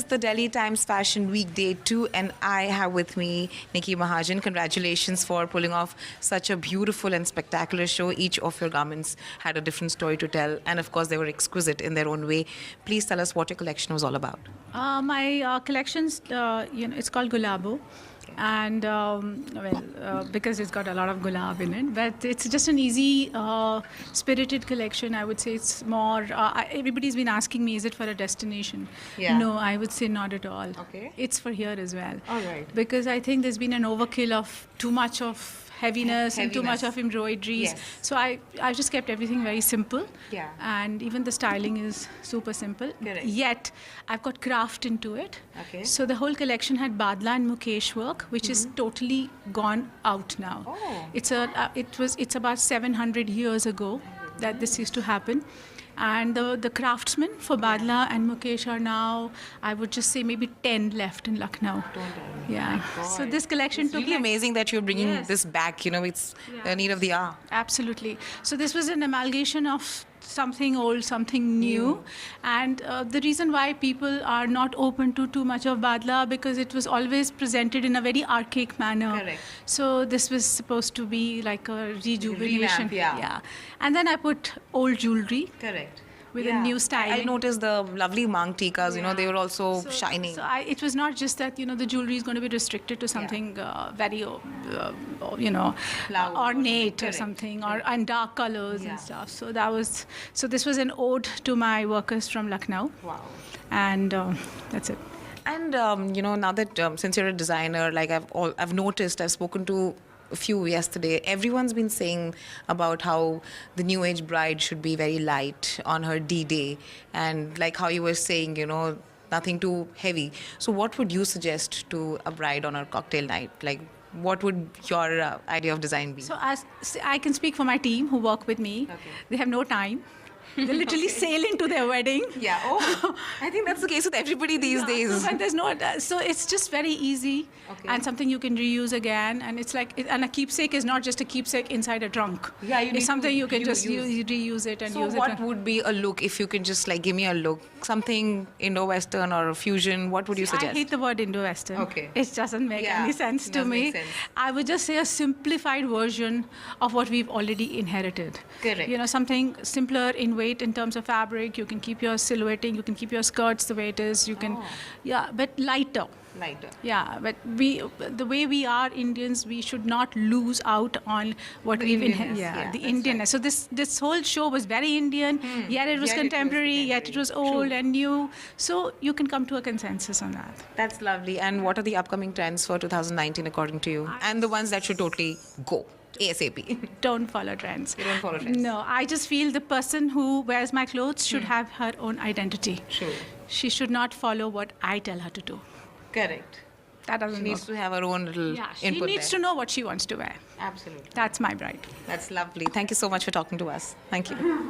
the Delhi Times Fashion Week Day 2, and I have with me Niki Mahajan. Congratulations for pulling off such a beautiful and spectacular show. Each of your garments had a different story to tell, and of course, they were exquisite in their own way. Please tell us what your collection was all about. My collection's, it's called Gulabo. And because it's got a lot of gulab in it, but it's just an easy, spirited collection. I would say it's more. Everybody's been asking me, is it for a destination? Yeah. No, I would say not at all. Okay. It's for here as well. All right. Because I think there's been an overkill of too much of heaviness and too much of embroideries. Yes. So I just kept everything very simple. Yeah. And even the styling is super simple. Correct. Yet I've got craft into it. Okay. So the whole collection had Badla and Mukesh work, which is totally gone out now. Oh. It's about 700 years ago that this used to happen. And the craftsmen for Badla and Mukesh are now, I would just say, maybe 10 left in Lucknow. Don't tell me. Yeah. So this collection It's took really amazing that you're bringing Yes. this back. It's Yeah. the need of the hour. Absolutely. So this was an amalgamation of something old, something new. And the reason why people are not open to too much of Badla, because it was always presented in a very archaic manner. Correct. So this was supposed to be like a rejuvenation. Revamp, yeah. And then I put old jewelry Correct. with a new styling. I noticed the lovely Mang tikas, they were also So- shining. So it was not just that, the jewelry is going to be restricted to something very, Loud. ornate or Correct. something, and dark colors Yeah. and stuff. So this was an ode to my workers from Lucknow. Wow. And that's it. And now that since you're a designer, like I've noticed, I've spoken to a few yesterday. Everyone's been saying about how the new age bride should be very light on her D-Day, and like how you were saying, nothing too heavy. So, what would you suggest to a bride on her cocktail night? Like, what would your idea of design be? So I can speak for my team who work with me. Okay. They have no time. They literally sail into their wedding. Yeah. Oh, I think that's the case with everybody these days. So, but there's no. So it's just very easy, Okay. and something you can reuse again. And it's like, and a keepsake is not just a keepsake inside a trunk. Yeah, you need it's something to you can just reuse. reuse it and So use what it. would be a look, if you can just give me a look, something Indo-Western or a fusion? What would you suggest? I hate the word Indo-Western. Okay. It doesn't make Yeah, any sense to doesn't me. make sense. I would just say a simplified version of what we've already inherited. Correct. Something simpler in weight in terms of fabric. You can keep your silhouetting. You can keep your skirts the way it is. You can, but lighter. Lighter. Yeah, but the way we are Indians, we should not lose out on what we've Indianness, inherited. The that's Indianness. So this whole show was very Indian, yet it was Yet it was contemporary, yet it was old True. and new. So you can come to a consensus on that. That's lovely. And what are the upcoming trends for 2019 according to you? And the ones that should totally go ASAP. Don't follow trends. You don't follow trends? No, I just feel the person who wears my clothes should have her own identity. True. She should not follow what I tell her to do. Correct. That doesn't She needs work. to have her own little Yeah, she input needs there. to know what she wants to wear. Absolutely. That's my bride. That's lovely. Thank you so much for talking to us. Thank you.